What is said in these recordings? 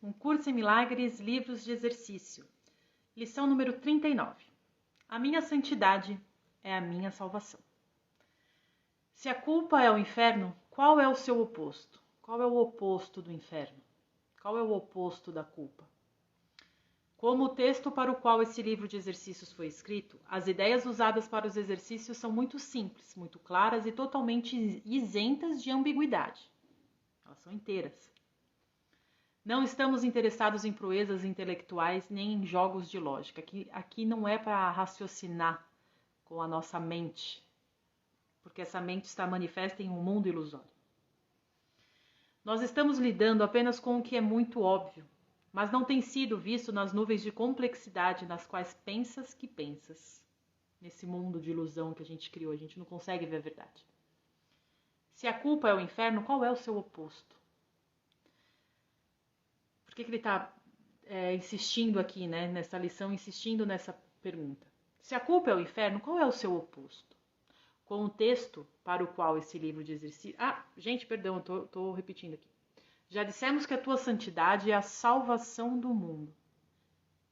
Um Curso em Milagres, Livros de Exercício. Lição número 39. A minha santidade é a minha salvação. Se a culpa é o inferno, qual é o seu oposto? Qual é o oposto do inferno? Qual é o oposto da culpa? Como o texto para o qual esse livro de exercícios foi escrito, as ideias usadas para os exercícios são muito simples, muito claras e totalmente isentas de ambiguidade. Elas são inteiras. Não estamos interessados em proezas intelectuais nem em jogos de lógica. Aqui não é para raciocinar com a nossa mente, porque essa mente está manifesta em um mundo ilusório. Nós estamos lidando apenas com o que é muito óbvio, mas não tem sido visto nas nuvens de complexidade nas quais pensas que pensas. Nesse mundo de ilusão que a gente criou, a gente não consegue ver a verdade. Se a culpa é o inferno, qual é o seu oposto? Por que ele está insistindo aqui, né, nessa lição, insistindo nessa pergunta? Se a culpa é o inferno, qual é o seu oposto? Com o texto para o qual esse livro de exercício... gente, perdão, estou repetindo aqui. Já dissemos que a tua santidade é a salvação do mundo.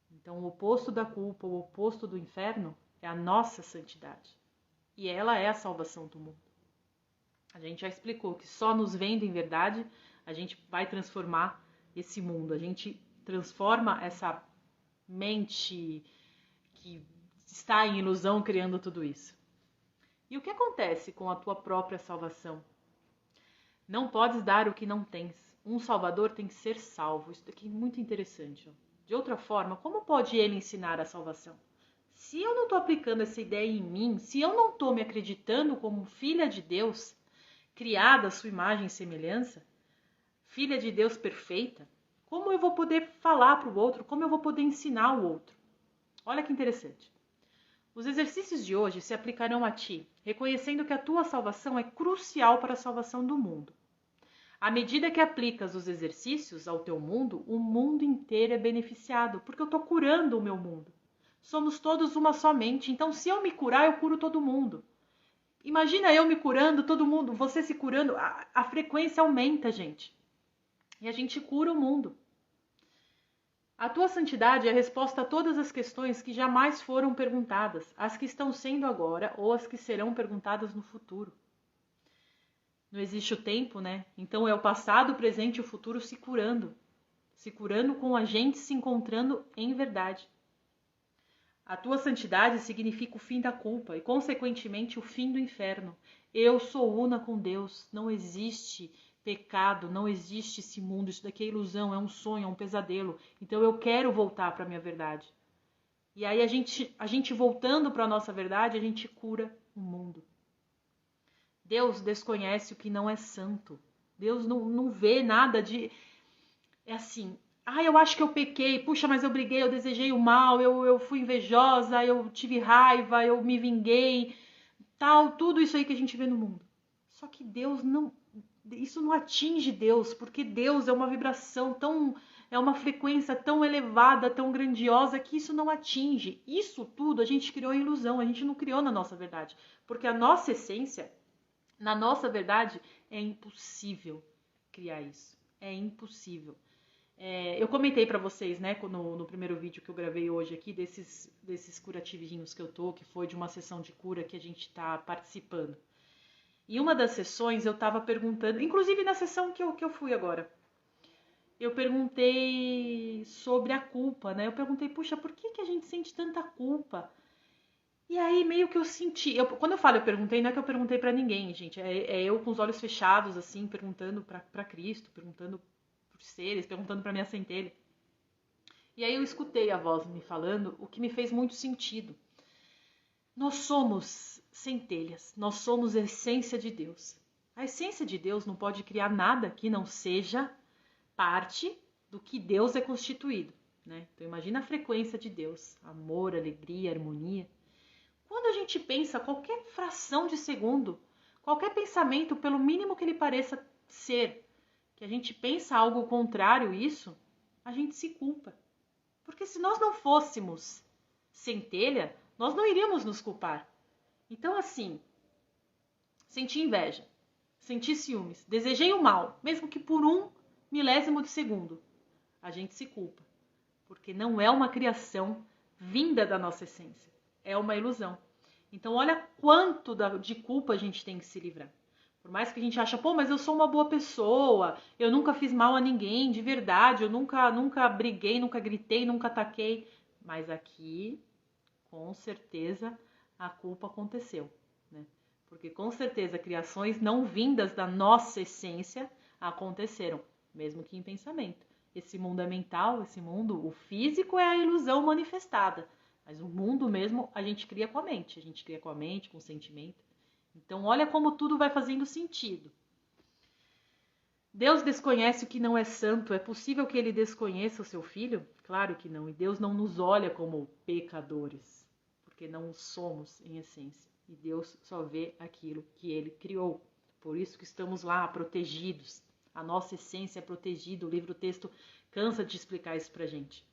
Então, o oposto da culpa, o oposto do inferno, é a nossa santidade. E ela é a salvação do mundo. A gente já explicou que só nos vendo em verdade, a gente vai transformar esse mundo. A gente transforma essa mente que está em ilusão criando tudo isso. E o que acontece com a tua própria salvação? Não podes dar o que não tens. Um salvador tem que ser salvo. Isso daqui é muito interessante. Ó. De outra forma, como pode ele ensinar a salvação? Se eu não estou aplicando essa ideia em mim, se eu não estou me acreditando como filha de Deus, criada à sua imagem e semelhança, filha de Deus perfeita, como eu vou poder falar para o outro? Como eu vou poder ensinar o outro? Olha que interessante. Os exercícios de hoje se aplicarão a ti, reconhecendo que a tua salvação é crucial para a salvação do mundo. À medida que aplicas os exercícios ao teu mundo, o mundo inteiro é beneficiado, porque eu estou curando o meu mundo. Somos todos uma só mente, então se eu me curar, eu curo todo mundo. Imagina eu me curando, todo mundo, você se curando, a frequência aumenta, gente. E a gente cura o mundo. A tua santidade é a resposta a todas as questões que jamais foram perguntadas, as que estão sendo agora ou as que serão perguntadas no futuro. Não existe o tempo, né? Então é o passado, o presente e o futuro se curando com a gente se encontrando em verdade. A tua santidade significa o fim da culpa e, consequentemente, o fim do inferno. Eu sou una com Deus, não existe pecado, não existe esse mundo, isso daqui é ilusão, é um sonho, é um pesadelo. Então eu quero voltar para a minha verdade. E aí a gente voltando para a nossa verdade, a gente cura o mundo. Deus desconhece o que não é santo. Deus não vê nada de... É assim, eu acho que eu pequei, puxa, mas eu briguei, eu desejei o mal, eu fui invejosa, eu tive raiva, eu me vinguei, tal, tudo isso aí que a gente vê no mundo. Só que Deus não... Isso não atinge Deus, porque Deus é uma vibração tão... É uma frequência tão elevada, tão grandiosa, que isso não atinge. Isso tudo a gente criou em ilusão, a gente não criou na nossa verdade. Porque a nossa essência, na nossa verdade, é impossível criar isso. É impossível. Eu comentei para vocês, né, no primeiro vídeo que eu gravei hoje aqui, desses curativinhos que eu tô, que foi de uma sessão de cura que a gente tá participando. E uma das sessões eu tava perguntando, inclusive na sessão que eu fui agora, eu perguntei sobre a culpa, né? Eu perguntei, puxa, por que a gente sente tanta culpa? E aí meio que eu senti, quando eu falo eu perguntei, não é que eu perguntei pra ninguém, gente, é eu com os olhos fechados, assim, perguntando pra Cristo, perguntando por seres, perguntando pra minha centelha. E aí eu escutei a voz me falando, o que me fez muito sentido. Nós somos centelhas, nós somos a essência de Deus. A essência de Deus não pode criar nada que não seja parte do que Deus é constituído, né? Então imagina a frequência de Deus, amor, alegria, harmonia. Quando a gente pensa qualquer fração de segundo, qualquer pensamento, pelo mínimo que ele pareça ser, que a gente pensa algo contrário a isso, a gente se culpa. Porque se nós não fôssemos centelha, nós não iríamos nos culpar. Então assim, senti inveja, senti ciúmes, desejei o mal, mesmo que por 1 milésimo de segundo. a gente se culpa. Porque não é uma criação vinda da nossa essência. É uma ilusão. Então, olha quanto de culpa a gente tem que se livrar. Por mais que a gente ache, pô, mas eu sou uma boa pessoa, eu nunca fiz mal a ninguém, de verdade, eu nunca briguei, nunca gritei, nunca ataquei. Mas aqui, com certeza, a culpa aconteceu, né? Porque com certeza criações não vindas da nossa essência aconteceram, mesmo que em pensamento. Esse mundo é mental, esse mundo, o físico é a ilusão manifestada. Mas o mundo mesmo a gente cria com a mente. A gente cria com a mente, com o sentimento. Então olha como tudo vai fazendo sentido. Deus desconhece o que não é santo. É possível que ele desconheça o seu filho? Claro que não. E Deus não nos olha como pecadores. Porque não somos em essência. E Deus só vê aquilo que ele criou. Por isso que estamos lá, protegidos. A nossa essência é protegida. O livro-texto cansa de explicar isso pra gente.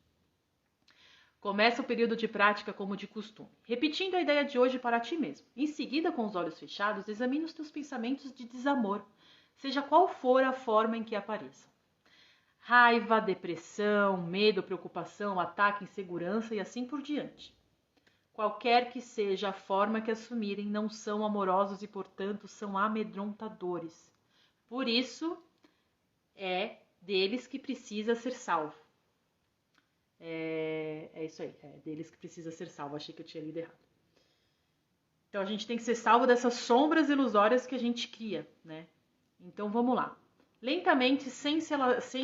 Começa o período de prática como de costume, repetindo a ideia de hoje para ti mesmo. Em seguida, com os olhos fechados, examine os teus pensamentos de desamor, seja qual for a forma em que apareçam. Raiva, depressão, medo, preocupação, ataque, insegurança e assim por diante. Qualquer que seja a forma que assumirem, não são amorosos e, portanto, são amedrontadores. Por isso, é deles que precisa ser salvo. É isso aí, é deles que precisa ser salvo. Achei que eu tinha lido errado. Então a gente tem que ser salvo dessas sombras ilusórias que a gente cria, né? Então vamos lá. Lentamente, sem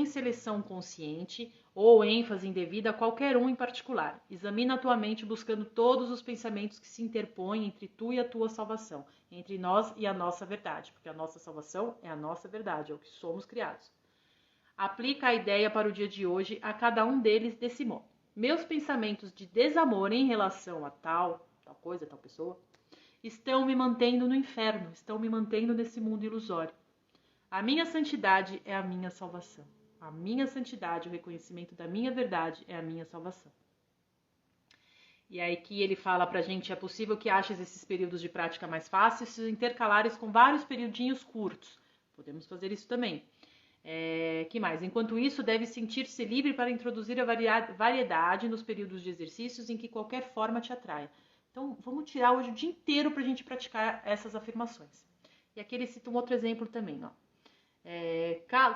seleção consciente ou ênfase indevida a qualquer um em particular. Examina a tua mente buscando todos os pensamentos que se interpõem entre tu e a tua salvação, entre nós e a nossa verdade, porque a nossa salvação é a nossa verdade, é o que somos criados. Aplica a ideia para o dia de hoje a cada um deles desse modo. Meus pensamentos de desamor em relação a tal coisa, tal pessoa, estão me mantendo no inferno, estão me mantendo nesse mundo ilusório. A minha santidade é a minha salvação. A minha santidade, o reconhecimento da minha verdade é a minha salvação. E aí que ele fala pra gente, é possível que aches esses períodos de prática mais fáceis, intercalares com vários periodinhos curtos. Podemos fazer isso também. Que mais? Enquanto isso, deve sentir-se livre para introduzir a variedade nos períodos de exercícios em que qualquer forma te atraia. Então, vamos tirar hoje o dia inteiro para a gente praticar essas afirmações. E aqui ele cita um outro exemplo também. Ó.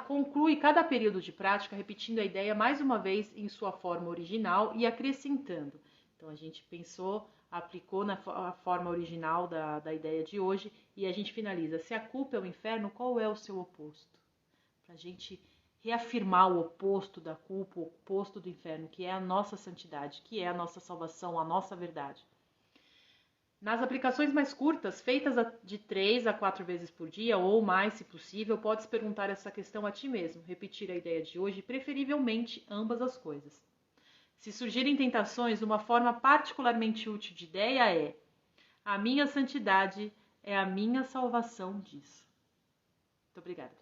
Conclui cada período de prática repetindo a ideia mais uma vez em sua forma original e acrescentando. Então, a gente pensou, aplicou na forma original da ideia de hoje e a gente finaliza. Se a culpa é o inferno, qual é o seu oposto? Para a gente reafirmar o oposto da culpa, o oposto do inferno, que é a nossa santidade, que é a nossa salvação, a nossa verdade. Nas aplicações mais curtas, feitas de 3 a 4 vezes por dia, ou mais se possível, podes perguntar essa questão a ti mesmo, repetir a ideia de hoje, preferivelmente ambas as coisas. Se surgirem tentações, uma forma particularmente útil de ideia é: a minha santidade é a minha salvação disso. Muito obrigada.